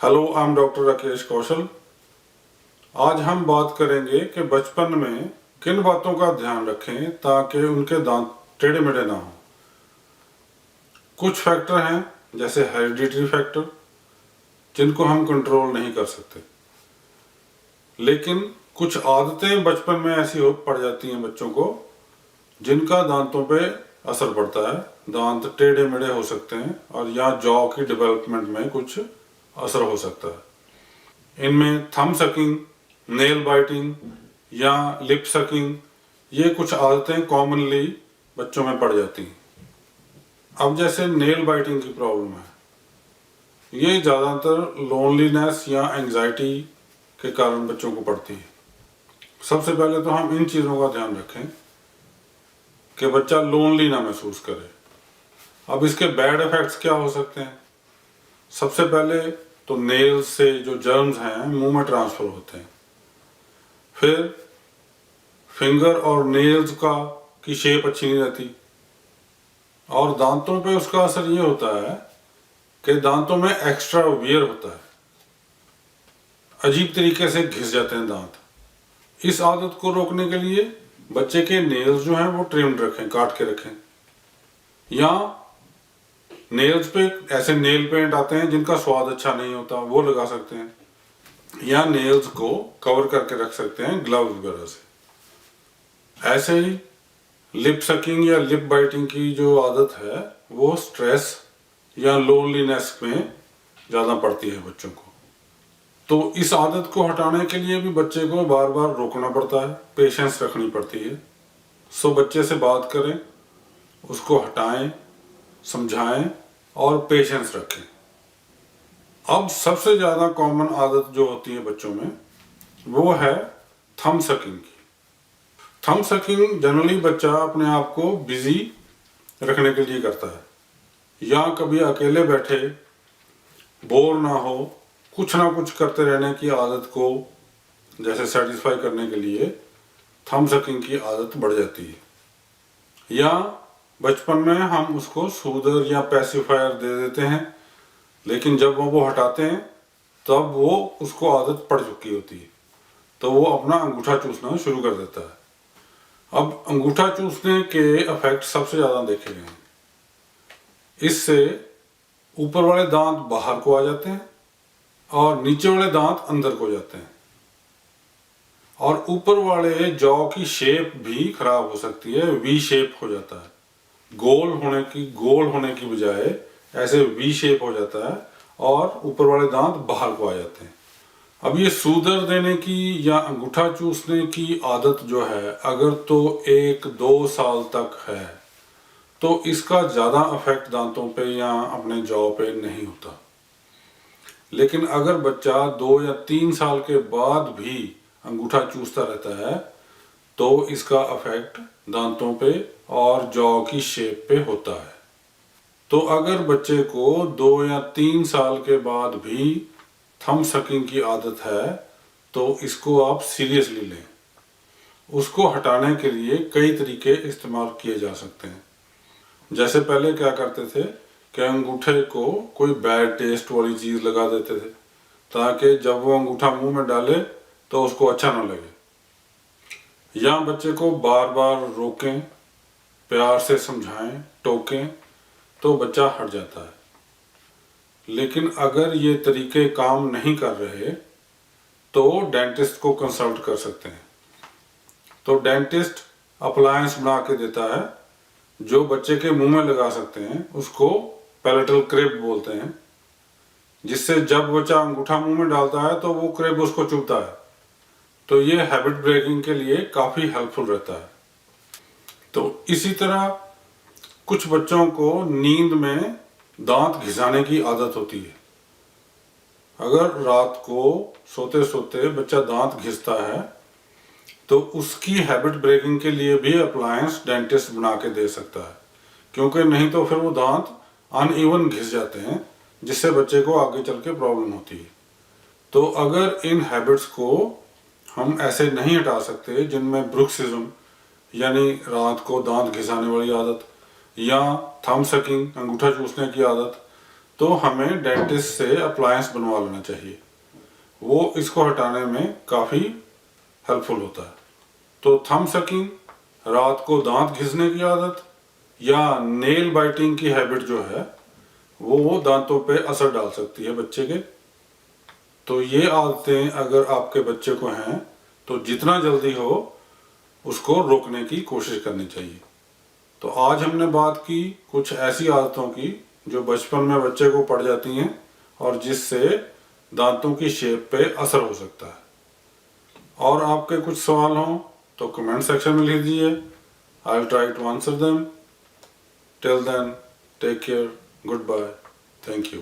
Hello, I am doctor Rakesh Kaushal. आज हम बात करेंगे कि बचपन में किन बातों का ध्यान रखें ताकि उनके दांत टेढ़े मेढ़े ना हों। कुछ फैक्टर हैं जैसे हेरिडिटरी फैक्टर जिनको हम कंट्रोल नहीं कर सकते, लेकिन कुछ आदतें बचपन में ऐसी हो पड़ जाती हैं बच्चों को जिनका दांतों पे असर पड़ता है। दांत टेढ़े मेढ़े हो सकते हैं और या जॉ की डेवलपमेंट में कुछ असर हो सकता है। इनमें थंब सकिंग, नेल बाइटिंग या लिप सकिंग, ये कुछ आदतें कॉमनली बच्चों में पड़ जाती हैं। अब जैसे नेल बाइटिंग की प्रॉब्लम है, ये ज़्यादातर लोनलीनेस या एंजाइटी के कारण बच्चों को पड़ती है। सबसे पहले तो हम इन चीज़ों का ध्यान रखें कि बच्चा लोनली ना महसूस करे। अब इसके बैड इफ़ेक्ट्स क्या हो सकते हैं? सबसे पहले तो नेल्स से जो जर्म्स हैं मुंह में ट्रांसफ़र होते हैं। फिर फिंगर और नेल्स की शेप अच्छी नहीं रहती और दांतों पे उसका असर ये होता है कि दांतों में एक्स्ट्रा वियर होता है, अजीब तरीके से घिस जाते हैं दांत। इस आदत को रोकने के लिए बच्चे के नेल्स जो हैं वो ट्रिम्ड रखें, काट के रखें, या नेल्स पे ऐसे नेल पेंट आते हैं जिनका स्वाद अच्छा नहीं होता, वो लगा सकते हैं, या नेल्स को कवर करके रख सकते हैं ग्लव्स वगैरह से। ऐसे ही लिप सकिंग या लिप बाइटिंग की जो आदत है वो स्ट्रेस या लोनलीनेस में ज़्यादा पड़ती है बच्चों को। तो इस आदत को हटाने के लिए भी बच्चे को बार बार रोकना पड़ता है, पेशेंस रखनी पड़ती है। सो बच्चे से बात करें, उसको हटाएं, समझाएं और पेशेंस रखें। अब सबसे ज़्यादा कॉमन आदत जो होती है बच्चों में वो है थंब सकिंग की। थंब सकिंग जनरली बच्चा अपने आप को बिजी रखने के लिए करता है, या कभी अकेले बैठे बोर ना हो, कुछ ना कुछ करते रहने की आदत को जैसे सेटिस्फाई करने के लिए थंब सकिंग की आदत बढ़ जाती है। या बचपन में हम उसको सूदर या पैसिफायर दे देते हैं, लेकिन जब वो हटाते हैं तब वो उसको आदत पड़ चुकी होती है, तो वो अपना अंगूठा चूसना शुरू कर देता है। अब अंगूठा चूसने के इफेक्ट सबसे ज़्यादा देखे गए हैं। इससे ऊपर वाले दांत बाहर को आ जाते हैं और नीचे वाले दांत अंदर को जाते हैं, और ऊपर वाले जॉ की शेप भी खराब हो सकती है, वी शेप हो जाता है। गोल होने की बजाय ऐसे वी शेप हो जाता है और ऊपर वाले दांत बाहर को आ जाते हैं। अब ये सूदर देने की या अंगूठा चूसने की आदत जो है, अगर तो 1-2 साल तक है तो इसका ज़्यादा इफेक्ट दांतों पे या अपने जॉ पे नहीं होता। लेकिन अगर बच्चा 2 या 3 साल के बाद भी अंगूठा चूसता रहता है तो इसका इफेक्ट दांतों पे और जॉ की शेप पे होता है। तो अगर बच्चे को 2 या 3 साल के बाद भी थंब सकिंग की आदत है तो इसको आप सीरियसली लें। उसको हटाने के लिए कई तरीके इस्तेमाल किए जा सकते हैं। जैसे पहले क्या करते थे कि अंगूठे को कोई बैड टेस्ट वाली चीज़ लगा देते थे ताकि जब वो अंगूठा मुंह में डाले तो उसको अच्छा ना लगे, या बच्चे को बार बार रोकें, प्यार से समझाएं, टोकें तो बच्चा हट जाता है। लेकिन अगर ये तरीके काम नहीं कर रहे तो डेंटिस्ट को कंसल्ट कर सकते हैं। तो डेंटिस्ट अप्लायंस बना के देता है जो बच्चे के मुंह में लगा सकते हैं, उसको पैलेटल क्रिब बोलते हैं, जिससे जब बच्चा अंगूठा मुंह में डालता है तो वो क्रिब उसको चुभता है। तो ये हैबिट ब्रेकिंग के लिए काफ़ी हेल्पफुल रहता है। तो इसी तरह कुछ बच्चों को नींद में दांत घिसाने की आदत होती है। अगर रात को सोते सोते बच्चा दांत घिसता है तो उसकी हैबिट ब्रेकिंग के लिए भी अप्लायंस डेंटिस्ट बना के दे सकता है, क्योंकि नहीं तो फिर वो दांत अनइवन घिस जाते हैं जिससे बच्चे को आगे चल के प्रॉब्लम होती है। तो अगर इन हैबिट्स को हम ऐसे नहीं हटा सकते जिनमें ब्रुक्सिज्म यानी रात को दांत घिसाने वाली आदत या थंब सकिंग अंगूठा चूसने की आदत, तो हमें डेंटिस्ट से अप्लायंस बनवा लेना चाहिए, वो इसको हटाने में काफ़ी हेल्पफुल होता है। तो थंब सकिंग, रात को दांत घिसने की आदत या नेल बाइटिंग की हैबिट जो है वो दांतों पे असर डाल सकती है बच्चे के। तो ये आदतें अगर आपके बच्चे को हैं तो जितना जल्दी हो उसको रोकने की कोशिश करनी चाहिए। तो आज हमने बात की कुछ ऐसी आदतों की जो बचपन में बच्चे को पड़ जाती हैं और जिससे दांतों की शेप पे असर हो सकता है। और आपके कुछ सवाल हों तो कमेंट सेक्शन में लिख दीजिए। I will try to answer them. Till then, take care, goodbye, thank you.